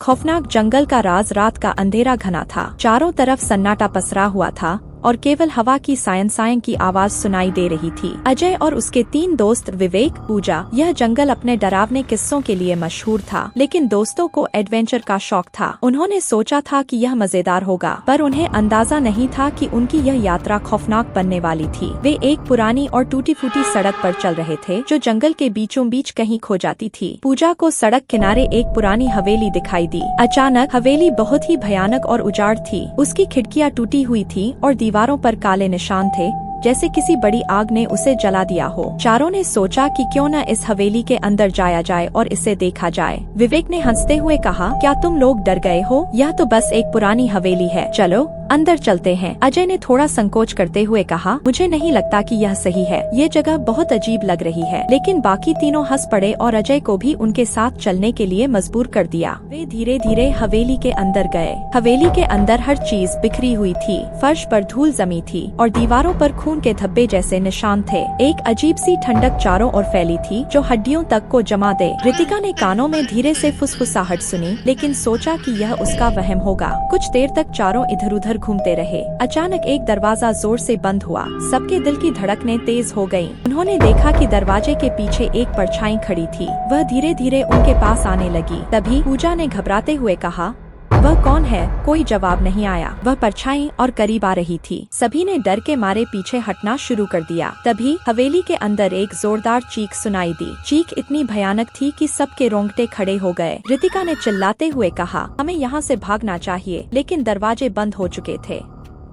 खौफनाक जंगल का राज। रात का अंधेरा घना था, चारों तरफ सन्नाटा पसरा हुआ था और केवल हवा की सायं सायं की आवाज सुनाई दे रही थी। अजय और उसके 3 दोस्त विवेक, पूजा। यह जंगल अपने डरावने किस्सों के लिए मशहूर था, लेकिन दोस्तों को एडवेंचर का शौक था। उन्होंने सोचा था कि यह मजेदार होगा, पर उन्हें अंदाजा नहीं था कि उनकी यह यात्रा खौफनाक बनने वाली थी। वे एक पुरानी और टूटी फूटी सड़क पर चल रहे थे, जो जंगल के बीचों बीच कहीं खो जाती थी। पूजा को सड़क किनारे एक पुरानी हवेली दिखाई दी। अचानक हवेली बहुत ही भयानक और उजाड़ थी। उसकी खिड़कियां टूटी हुई थी और दीवारों पर काले निशान थे, जैसे किसी बड़ी आग ने उसे जला दिया हो। चारों ने सोचा कि क्यों न इस हवेली के अंदर जाया जाए और इसे देखा जाए। विवेक ने हंसते हुए कहा, क्या तुम लोग डर गए हो? यह तो बस एक पुरानी हवेली है, चलो अंदर चलते हैं। अजय ने थोड़ा संकोच करते हुए कहा, मुझे नहीं लगता कि यह सही है, ये जगह बहुत अजीब लग रही है। लेकिन बाकी तीनों हंस पड़े और अजय को भी उनके साथ चलने के लिए मजबूर कर दिया। वे धीरे धीरे हवेली के अंदर गए। हवेली के अंदर हर चीज बिखरी हुई थी, फर्श पर धूल जमी थी और दीवारों पर खून के धब्बे जैसे निशान थे। एक अजीब सी ठंडक चारों ओर फैली थी, जो हड्डियों तक को जमा दे। रितिका ने कानों में धीरे से फुसफुसाहट सुनी, लेकिन सोचा कि यह उसका वहम होगा। कुछ देर तक चारों इधर उधर घूमते रहे। अचानक एक दरवाजा जोर से बंद हुआ। सबके दिल की धड़कनें तेज हो गईं। उन्होंने देखा कि दरवाजे के पीछे एक परछाई खड़ी थी। वह धीरे धीरे उनके पास आने लगी। तभी पूजा ने घबराते हुए कहा, वह कौन है? कोई जवाब नहीं आया। वह परछाई और करीब आ रही थी। सभी ने डर के मारे पीछे हटना शुरू कर दिया। तभी हवेली के अंदर एक जोरदार चीख सुनाई दी। चीख इतनी भयानक थी कि सबके रोंगटे खड़े हो गए। रितिका ने चिल्लाते हुए कहा, हमें यहाँ से भागना चाहिए, लेकिन दरवाजे बंद हो चुके थे।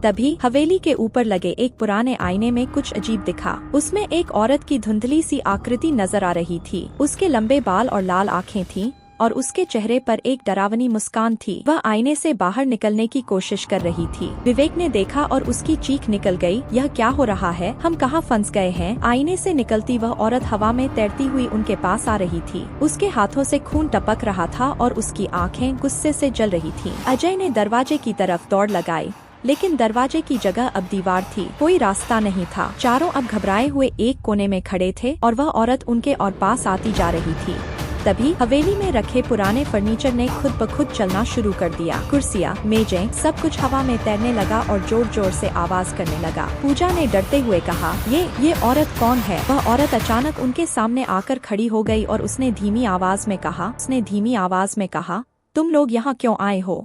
तभी हवेली के ऊपर लगे एक पुराने आईने में कुछ अजीब दिखा। उसमें एक औरत की धुंधली सी आकृति नजर आ रही थी। उसके लंबे बाल और लाल आँखें थीं और उसके चेहरे पर एक डरावनी मुस्कान थी। वह आईने से बाहर निकलने की कोशिश कर रही थी। विवेक ने देखा और उसकी चीख निकल गई, यह क्या हो रहा है? हम कहाँ फंस गए हैं? आईने से निकलती वह औरत हवा में तैरती हुई उनके पास आ रही थी। उसके हाथों से खून टपक रहा था और उसकी आँखें गुस्से से जल रही थीं। अजय ने दरवाजे की तरफ दौड़ लगाई, लेकिन दरवाजे की जगह अब दीवार थी, कोई रास्ता नहीं था। चारों अब घबराए हुए एक कोने में खड़े थे और वह औरत उनके और पास आती जा रही थी। तभी हवेली में रखे पुराने फर्नीचर ने खुद ब खुद चलना शुरू कर दिया। कुर्सियाँ, मेजें, सब कुछ हवा में तैरने लगा और जोर जोर से आवाज करने लगा। पूजा ने डरते हुए कहा, ये औरत कौन है? वह औरत अचानक उनके सामने आकर खड़ी हो गई और उसने धीमी आवाज में कहा, तुम लोग यहाँ क्यों आए हो?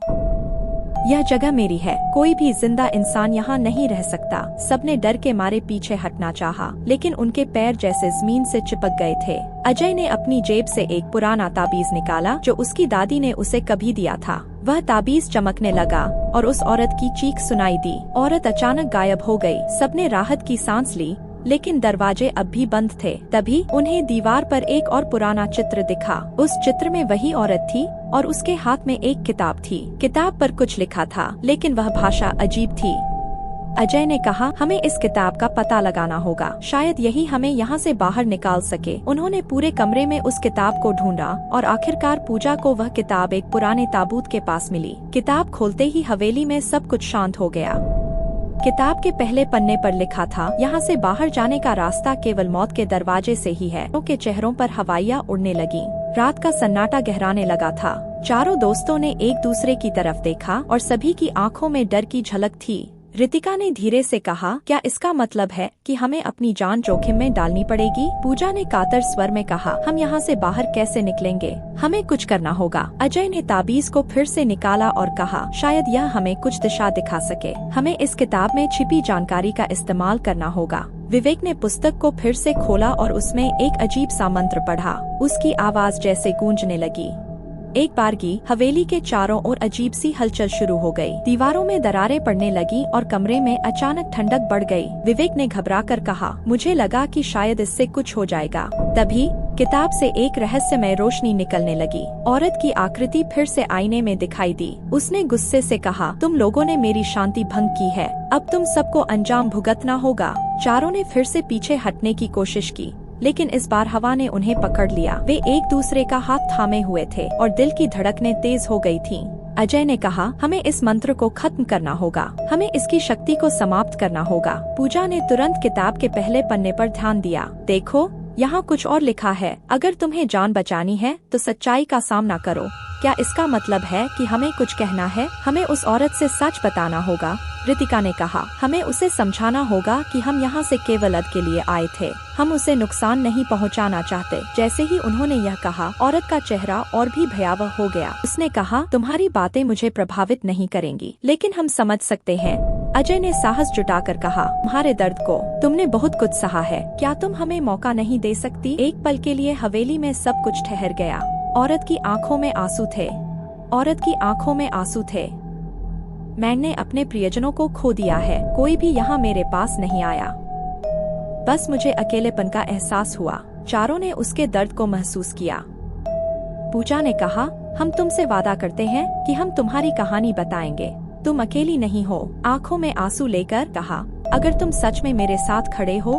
यह जगह मेरी है, कोई भी जिंदा इंसान यहाँ नहीं रह सकता। सबने डर के मारे पीछे हटना चाहा, लेकिन उनके पैर जैसे जमीन से चिपक गए थे। अजय ने अपनी जेब से एक पुराना ताबीज निकाला, जो उसकी दादी ने उसे कभी दिया था। वह ताबीज चमकने लगा और उस औरत की चीख सुनाई दी। औरत अचानक गायब हो गई। सबने राहत की सांस ली, लेकिन दरवाजे अब भी बंद थे। तभी उन्हें दीवार पर एक और पुराना चित्र दिखा। उस चित्र में वही औरत थी और उसके हाथ में एक किताब थी। किताब पर कुछ लिखा था, लेकिन वह भाषा अजीब थी। अजय ने कहा, हमें इस किताब का पता लगाना होगा, शायद यही हमें यहाँ से बाहर निकाल सके। उन्होंने पूरे कमरे में उस किताब को ढूंढा और आखिरकार पूजा को वह किताब एक पुराने ताबूत के पास मिली। किताब खोलते ही हवेली में सब कुछ शांत हो गया। किताब के पहले पन्ने पर लिखा था, यहाँ से बाहर जाने का रास्ता केवल मौत के दरवाजे से ही है। उनके चेहरों पर हवाइयाँ उड़ने लगी। रात का सन्नाटा गहराने लगा था। चारों दोस्तों ने एक दूसरे की तरफ देखा और सभी की आंखों में डर की झलक थी। रितिका ने धीरे से कहा, क्या इसका मतलब है कि हमें अपनी जान जोखिम में डालनी पड़ेगी? पूजा ने कातर स्वर में कहा, हम यहाँ से बाहर कैसे निकलेंगे? हमें कुछ करना होगा। अजय ने ताबीज को फिर से निकाला और कहा, शायद यह हमें कुछ दिशा दिखा सके। हमें इस किताब में छिपी जानकारी का इस्तेमाल करना होगा। विवेक ने पुस्तक को फिर से खोला और उसमें एक अजीब सा मंत्र पढ़ा। उसकी आवाज जैसे गूंजने लगी। एक बारगी हवेली के चारों ओर अजीब सी हलचल शुरू हो गई। दीवारों में दरारें पड़ने लगी और कमरे में अचानक ठंडक बढ़ गई। विवेक ने घबराकर कहा, मुझे लगा कि शायद इससे कुछ हो जाएगा। तभी किताब से एक रहस्यमय रोशनी निकलने लगी। औरत की आकृति फिर से आईने में दिखाई दी। उसने गुस्से से कहा, तुम लोगों ने मेरी शांति भंग की है, अब तुम सबको अंजाम भुगतना होगा। चारों ने फिर से पीछे हटने की कोशिश की, लेकिन इस बार हवा ने उन्हें पकड़ लिया। वे एक दूसरे का हाथ थामे हुए थे और दिल की धड़कनें तेज हो गई थीं। अजय ने कहा, हमें इस मंत्र को खत्म करना होगा, हमें इसकी शक्ति को समाप्त करना होगा। पूजा ने तुरंत किताब के पहले पन्ने पर ध्यान दिया। देखो, यहाँ कुछ और लिखा है, अगर तुम्हें जान बचानी है तो सच्चाई का सामना करो। क्या इसका मतलब है कि हमें कुछ कहना है? हमें उस औरत से सच बताना होगा, रितिका ने कहा। हमें उसे समझाना होगा कि हम यहाँ से केवल अद के लिए आए थे, हम उसे नुकसान नहीं पहुँचाना चाहते। जैसे ही उन्होंने यह कहा, औरत का चेहरा और भी भयावह हो गया। उसने कहा, तुम्हारी बातें मुझे प्रभावित नहीं करेंगी, लेकिन हम समझ सकते हैं। अजय ने साहस जुटाकर कहा, तुम्हारे दर्द को तुमने बहुत कुछ सहा है, क्या तुम हमें मौका नहीं दे सकती? एक पल के लिए हवेली में सब कुछ ठहर गया। औरत की आंखों में आंसू थे, औरत की आंखों में आंसू थे। मैंने अपने प्रियजनों को खो दिया है, कोई भी यहाँ मेरे पास नहीं आया, बस मुझे अकेलेपन का एहसास हुआ। चारों ने उसके दर्द को महसूस किया। पूजा ने कहा, हम तुमसे वादा करते हैं कि हम तुम्हारी कहानी बताएंगे, तुम अकेली नहीं हो। आंखों में आंसू लेकर कहा, अगर तुम सच में मेरे साथ खड़े हो।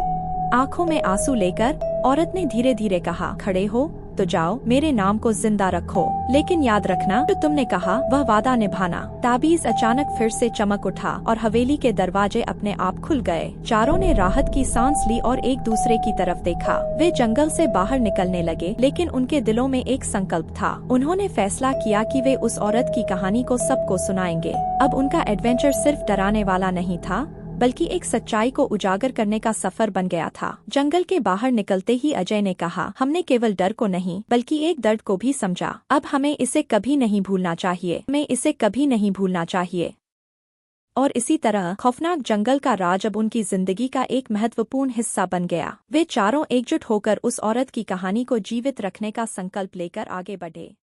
आंखों में आंसू लेकर औरत ने धीरे धीरे कहा, खड़े हो तो जाओ, मेरे नाम को जिंदा रखो, लेकिन याद रखना जो तुमने कहा वह वादा निभाना। ताबीज अचानक फिर से चमक उठा और हवेली के दरवाजे अपने आप खुल गए। चारों ने राहत की सांस ली और एक दूसरे की तरफ देखा। वे जंगल से बाहर निकलने लगे, लेकिन उनके दिलों में एक संकल्प था। उन्होंने फैसला किया कि वे उस औरत की कहानी को सबको सुनाएंगे। अब उनका एडवेंचर सिर्फ डराने वाला नहीं था, बल्कि एक सच्चाई को उजागर करने का सफर बन गया था। जंगल के बाहर निकलते ही अजय ने कहा, हमने केवल डर को नहीं बल्कि एक दर्द को भी समझा। अब हमें इसे कभी नहीं भूलना चाहिए, हमें इसे कभी नहीं भूलना चाहिए। और इसी तरह खौफनाक जंगल का राज अब उनकी जिंदगी का एक महत्वपूर्ण हिस्सा बन गया। वे चारों एकजुट होकर उस औरत की कहानी को जीवित रखने का संकल्प लेकर आगे बढ़े।